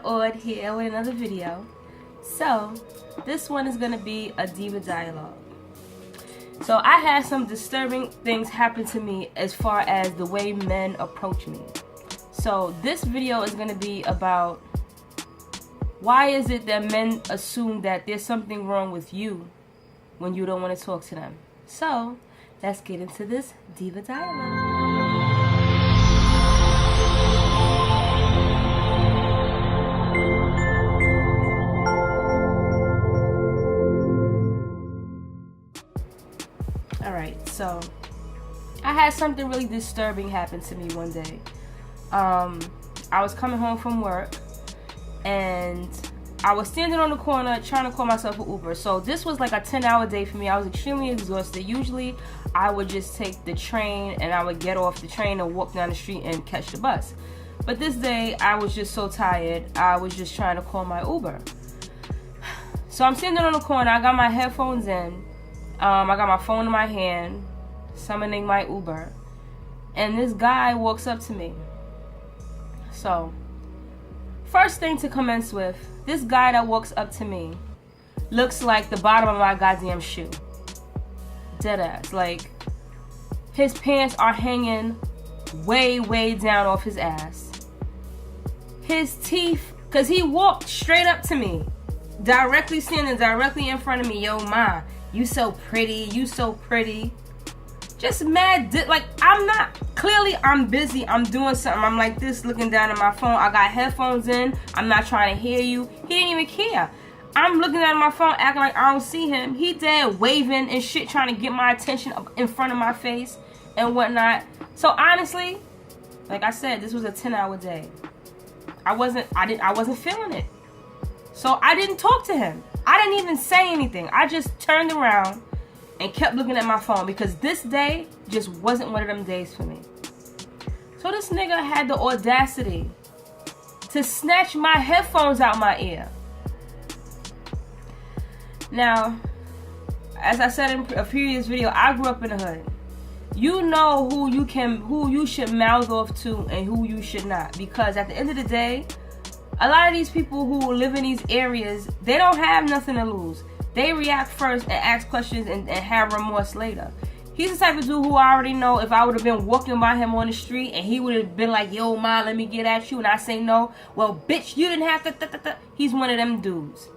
Yall here with another video. So, this one is going to be a Diva dialogue. So, I had some disturbing things happen to me as far as the way men approach me. So, this video is going to be about why is it that men assume that there's something wrong with you when you don't want to talk to them. So, let's get into this Diva dialogue. Alright, so I had something really disturbing happen to me one day. I was coming home from work and I was standing on the corner trying to call myself an Uber. So this was like a 10-hour day for me. I was extremely exhausted. Usually I would just take the train and I would get off the train and walk down the street and catch the bus. But this day I was just so tired, I was just trying to call my Uber. So I'm standing on the corner, I got my headphones in. I got my phone in my hand, summoning my Uber, and this guy walks up to me. So, first thing to commence with, this guy that walks up to me looks like the bottom of my goddamn shoe. Deadass. Like, his pants are hanging way, way down off his ass. His teeth, because he walked straight up to me, standing directly in front of me. Yo, ma. You so pretty, you so pretty. Just mad, like I'm busy, I'm doing something. I'm like this, looking down at my phone. I got headphones in, I'm not trying to hear you. He didn't even care. I'm looking at my phone, acting like I don't see him. He dead waving and shit, trying to get my attention up in front of my face and whatnot. So honestly, like I said, this was a 10-hour day. I wasn't feeling it. So I didn't talk to him. I didn't even say anything. I just turned around and kept looking at my phone because this day just wasn't one of them days for me. So this nigga had the audacity to snatch my headphones out my ear. Now, as I said in a previous video, I grew up in the hood. You know who you should mouth off to and who you should not, because at the end of the day, a lot of these people who live in these areas, they don't have nothing to lose. They react first and ask questions and have remorse later. He's the type of dude who I already know if I would have been walking by him on the street and he would have been like, yo, ma, let me get at you. And I say no. Well, bitch, you didn't have to. He's one of them dudes.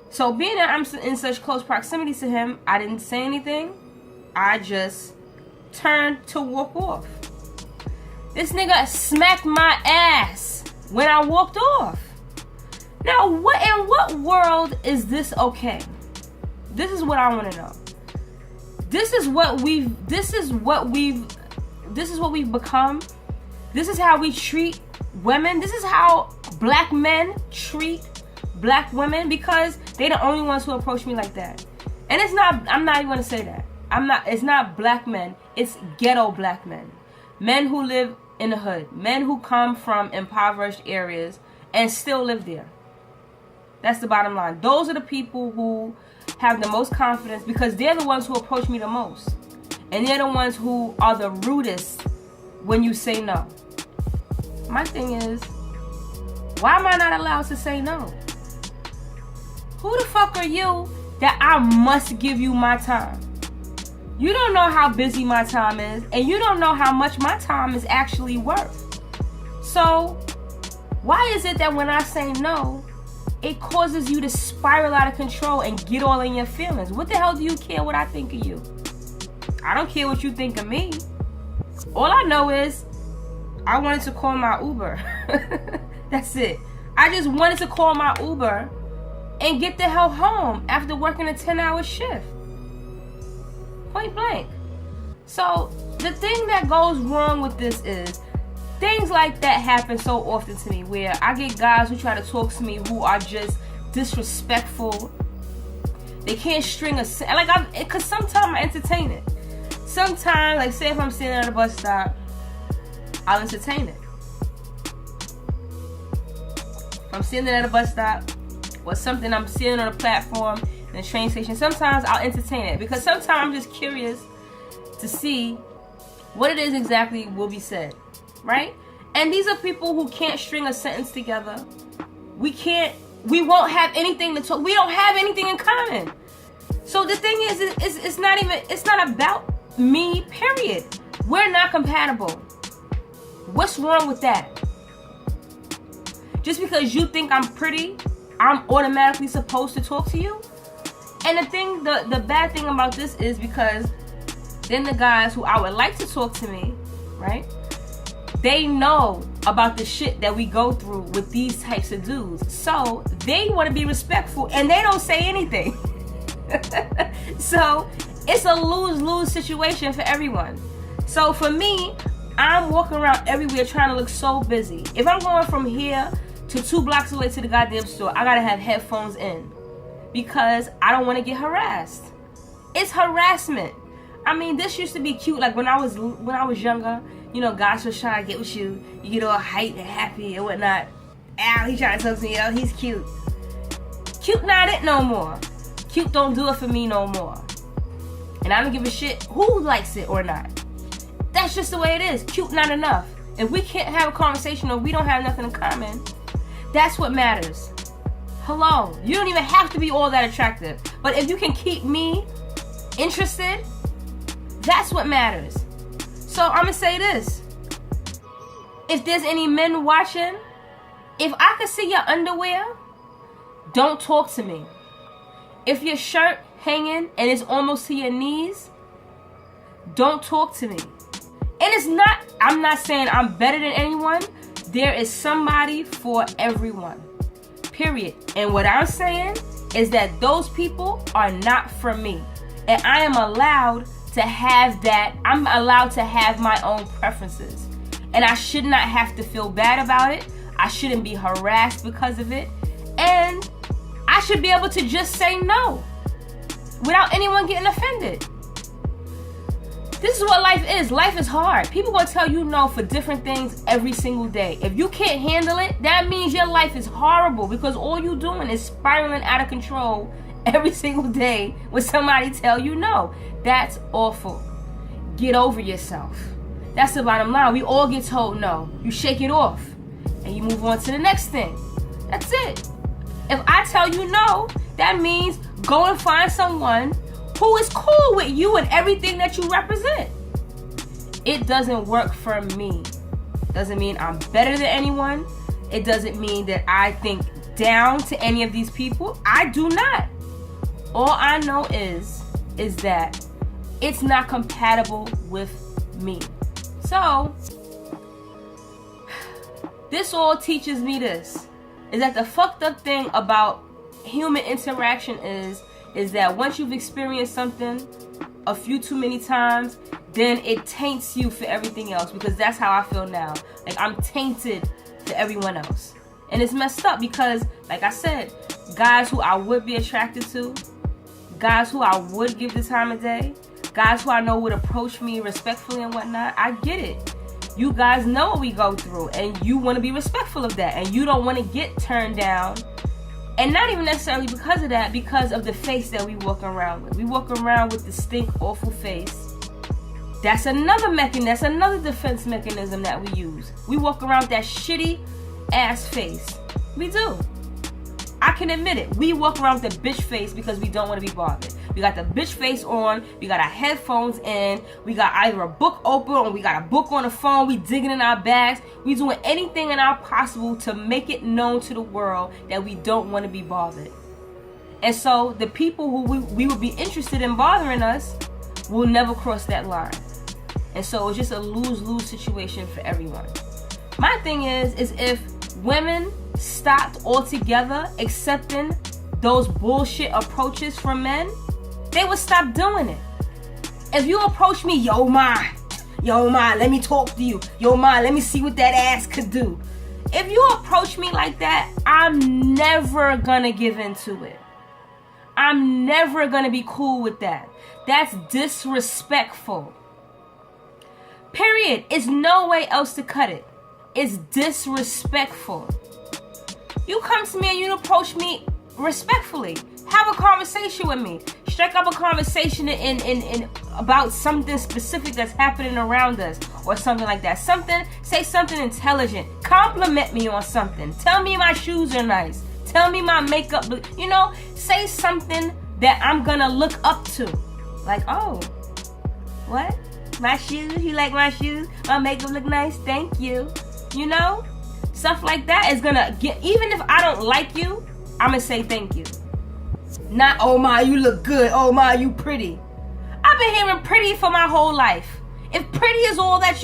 So being that I'm in such close proximity to him, I didn't say anything. I just turned to walk off. This nigga smacked my ass when I walked off. Now, in what world is this okay? This is what I want to know. This is what we've become. This is how we treat women. This is how black men treat black women, because they're the only ones who approach me like that. And I'm not even going to say that. It's not black men. It's ghetto black men. Men who live in the hood. Men who come from impoverished areas and still live there. That's the bottom line. Those are the people who have the most confidence because they're the ones who approach me the most. And they're the ones who are the rudest when you say no. My thing is, why am I not allowed to say no? Who the fuck are you that I must give you my time? You don't know how busy my time is, and you don't know how much my time is actually worth. So, why is it that when I say no, it causes you to spiral out of control and get all in your feelings? What the hell do you care what I think of you? I don't care what you think of me. All I know is I wanted to call my Uber. That's it. I just wanted to call my Uber and get the hell home after working a 10-hour shift. Point blank. So the thing that goes wrong with this is things like that happen so often to me, where I get guys who try to talk to me who are just disrespectful. They can't string a sentence. Because sometimes I entertain it. Sometimes, like say if I'm standing at a bus stop, I'll entertain it. If I'm standing at a bus stop or something, I'm sitting on a platform in a train station, sometimes I'll entertain it. Because sometimes I'm just curious to see what it is exactly will be said. Right? And these are people who can't string a sentence together. we won't have anything to talk. We don't have anything in common. So the thing is, it's not about me, period. We're not compatible. What's wrong with that? Just because you think I'm pretty, I'm automatically supposed to talk to you? And the bad thing about this is because then the guys who I would like to talk to me, right? They know about the shit that we go through with these types of dudes. So they want to be respectful and they don't say anything. So it's a lose-lose situation for everyone. So for me, I'm walking around everywhere trying to look so busy. If I'm going from here to 2 blocks away to the goddamn store, I gotta have headphones in because I don't want to get harassed. It's harassment. I mean, this used to be cute. Like when I was younger, you know, guys was trying to get with you. You get all hype and happy and whatnot. Al, he trying to talk to me. Oh, he's cute. Cute not it no more. Cute don't do it for me no more. And I don't give a shit who likes it or not. That's just the way it is. Cute not enough. If we can't have a conversation or we don't have nothing in common, that's what matters. Hello. You don't even have to be all that attractive. But if you can keep me interested, that's what matters. So I'm going to say this. If there's any men watching, if I could see your underwear, don't talk to me. If your shirt hanging and it's almost to your knees, don't talk to me. And I'm not saying I'm better than anyone. There is somebody for everyone. Period. And what I'm saying is that those people are not for me. And I am allowed to have that. I'm allowed to have my own preferences. And I should not have to feel bad about it. I shouldn't be harassed because of it. And I should be able to just say no without anyone getting offended. This is what life is. Life is hard. People gonna tell you no for different things every single day. If you can't handle it, that means your life is horrible because all you doing is spiraling out of control every single day when somebody tell you no. That's awful. Get over yourself. That's the bottom line. We all get told no. You shake it off and you move on to the next thing. That's it. If I tell you no, that means go and find someone who is cool with you and everything that you represent. It doesn't work for me. Doesn't mean I'm better than anyone. It doesn't mean that I think down to any of these people. I do not. All I know is that it's not compatible with me. So, this all teaches me this. Is that the fucked up thing about human interaction is that once you've experienced something a few too many times, then it taints you for everything else. Because that's how I feel now. Like I'm tainted for everyone else. And it's messed up because, like I said, guys who I would be attracted to, guys who I would give the time of day, guys who I know would approach me respectfully and whatnot, I get it. You guys know what we go through and you want to be respectful of that and you don't want to get turned down. And not even necessarily because of that, because of the face that we walk around with. We walk around with the stink, awful face. That's another that's another defense mechanism that we use. We walk around with that shitty ass face. We do. I can admit it. We walk around with a bitch face because we don't want to be bothered. We got the bitch face on. We got our headphones in. We got either a book open or we got a book on the phone. We digging in our bags. We doing anything in our possible to make it known to the world that we don't want to be bothered. And so the people who we would be interested in bothering us will never cross that line. And so it's just a lose-lose situation for everyone. My thing is if women stopped altogether accepting those bullshit approaches from men, they would stop doing it. If you approach me, yo ma, let me talk to you. Yo ma, let me see what that ass could do. If you approach me like that, I'm never gonna give into it. I'm never gonna be cool with that. That's disrespectful. Period. It's no way else to cut it. It's disrespectful. You come to me and you approach me respectfully. Have a conversation with me. Strike up a conversation in about something specific that's happening around us or something like that. Say something intelligent. Compliment me on something. Tell me my shoes are nice. Tell me my makeup, say something that I'm gonna look up to. Like, oh, what? My shoes? You like my shoes? My makeup look nice? Thank you. Stuff like that is gonna get, even if I don't like you, I'm gonna say thank you. Not, oh my, you look good. Oh my, you pretty. I've been hearing pretty for my whole life. If pretty is all that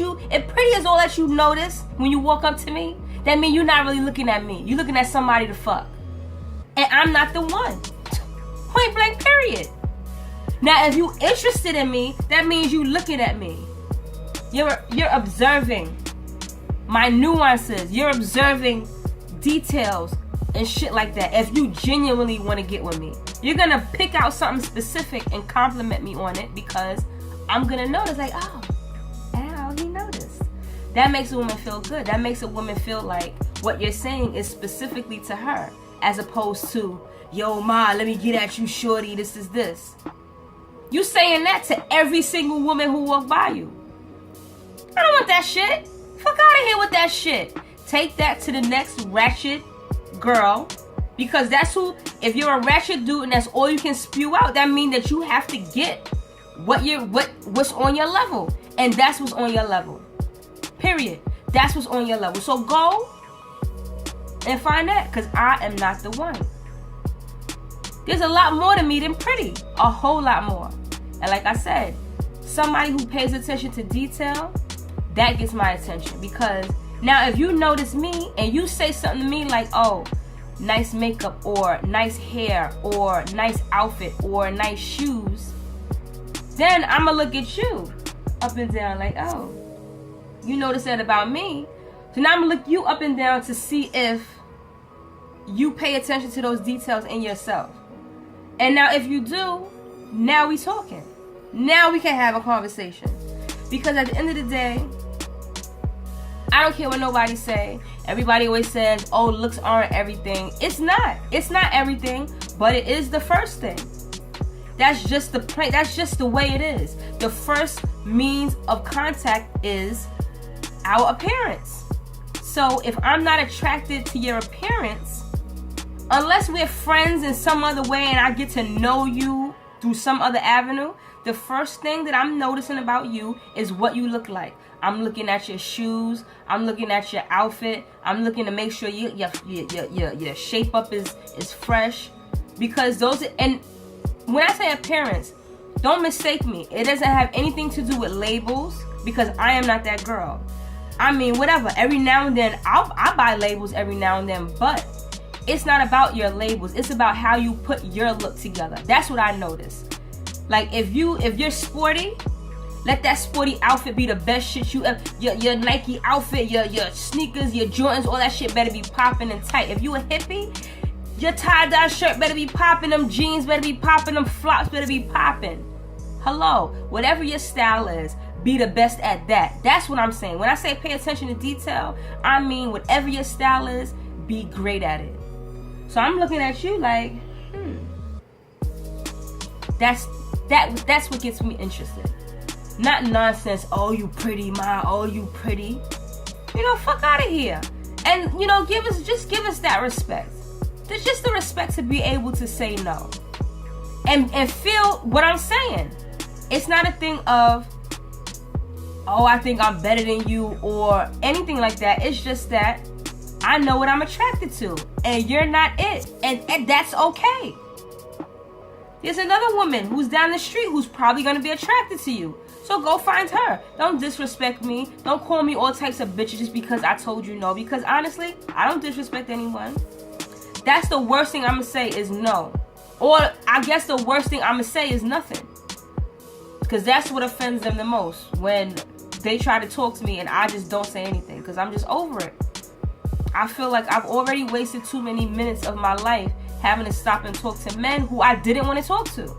you notice when you walk up to me, that means you're not really looking at me. You're looking at somebody to fuck. And I'm not the one. Point blank, period. Now, if you interested in me, that means you looking at me. You're observing my nuances. You're observing details and shit like that. If you genuinely want to get with me, you're gonna pick out something specific and compliment me on it, because I'm gonna notice, like, oh, he noticed. That makes a woman feel good. That makes a woman feel like what you're saying is specifically to her, as opposed to, yo, ma, let me get at you, shorty, this is this. You saying that to every single woman who walk by you. I don't want that shit. Fuck out of here with that shit. Take that to the next ratchet girl, because that's who, if you're a ratchet dude and that's all you can spew out, that means that you have to get what's on your level. And that's what's on your level. Period. That's what's on your level. So go and find that, because I am not the one. There's a lot more to me than pretty. A whole lot more. And like I said, somebody who pays attention to detail, that gets my attention. Because now if you notice me and you say something to me like, oh, nice makeup, or nice hair, or nice outfit, or nice shoes, then I'm going to look at you up and down like, oh, you noticed that about me. So now I'm going to look you up and down to see if you pay attention to those details in yourself. And now if you do, now we talking. Now we can have a conversation. Because at the end of the day, I don't care what nobody say. Everybody always says, oh, looks aren't everything. It's not. It's not everything, but it is the first thing. That's just the way it is. The first means of contact is our appearance. So if I'm not attracted to your appearance, unless we're friends in some other way and I get to know you through some other avenue, the first thing that I'm noticing about you is what you look like. I'm looking at your shoes. I'm looking at your outfit. I'm looking to make sure your shape up is fresh. Because those, and when I say appearance, don't mistake me. It doesn't have anything to do with labels, because I am not that girl. I mean, whatever. Every now and then, I buy labels every now and then, but it's not about your labels. It's about how you put your look together. That's what I notice. Like, if you're sporty, let that sporty outfit be the best shit you ever. Your Nike outfit, your sneakers, your Jordans, all that shit better be popping and tight. If you a hippie, your tie-dye shirt better be popping, them jeans better be popping, them flops better be popping. Hello, whatever your style is, be the best at that. That's what I'm saying. When I say pay attention to detail, I mean whatever your style is, be great at it. So I'm looking at you like, That's what gets me interested. Not nonsense, oh, you pretty, ma, oh, you pretty. Fuck out of here. And, give us that respect. There's just the respect to be able to say no. And feel what I'm saying. It's not a thing of, oh, I think I'm better than you or anything like that. It's just that I know what I'm attracted to. And you're not it. And that's okay. There's another woman who's down the street who's probably going to be attracted to you. So go find her. Don't disrespect me. Don't call me all types of bitches just because I told you no. Because honestly, I don't disrespect anyone. That's the worst thing I'm going to say is no. Or I guess the worst thing I'm going to say is nothing. Because that's what offends them the most. When they try to talk to me and I just don't say anything. Because I'm just over it. I feel like I've already wasted too many minutes of my life having to stop and talk to men who I didn't want to talk to.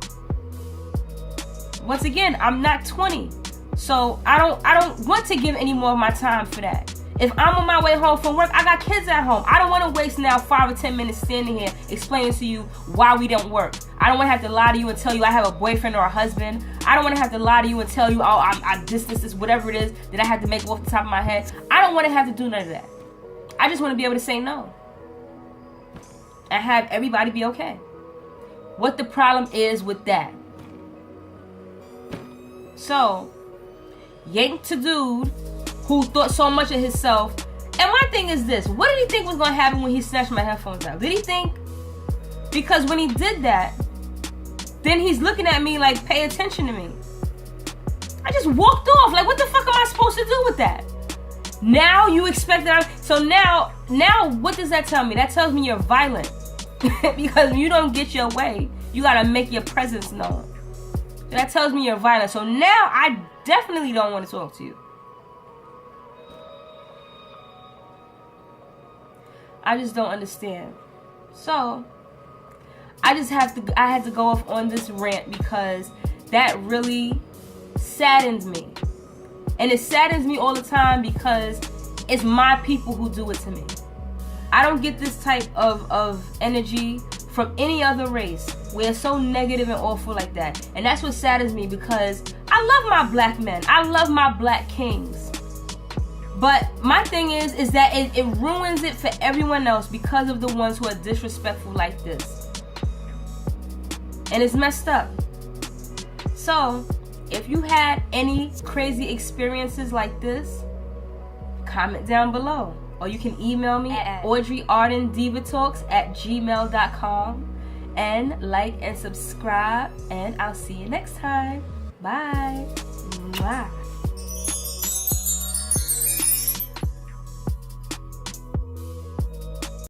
Once again, I'm not 20. So I don't want to give any more of my time for that. If I'm on my way home from work, I got kids at home. I don't want to waste now 5 or 10 minutes standing here explaining to you why we don't work. I don't want to have to lie to you and tell you I have a boyfriend or a husband. I don't want to have to lie to you and tell you, oh, I this, whatever it is that I have to make off the top of my head. I don't want to have to do none of that. I just want to be able to say no. And have everybody be okay. What the problem is with that? So, yanked to dude who thought so much of himself. And my thing is this. What did he think was going to happen when he snatched my headphones out? Did he think? Because when he did that, then he's looking at me like, pay attention to me. I just walked off. Like, what the fuck am I supposed to do with that? Now you expect that so now what does that tell me? That tells me you're violent. Because when you don't get your way, you got to make your presence known. That tells me you're violent. So now I definitely don't want to talk to you. I just don't understand. So, I had to go off on this rant because that really saddens me. And it saddens me all the time because it's my people who do it to me. I don't get this type of energy from any other race where it's so negative and awful like that. And that's what saddens me because I love my black men. I love my black kings. But my thing is that it ruins it for everyone else because of the ones who are disrespectful like this. And it's messed up. So, if you had any crazy experiences like this, comment down below. Or you can email me at audreyardendivatalks@gmail.com. And like and subscribe. And I'll see you next time. Bye. Mwah.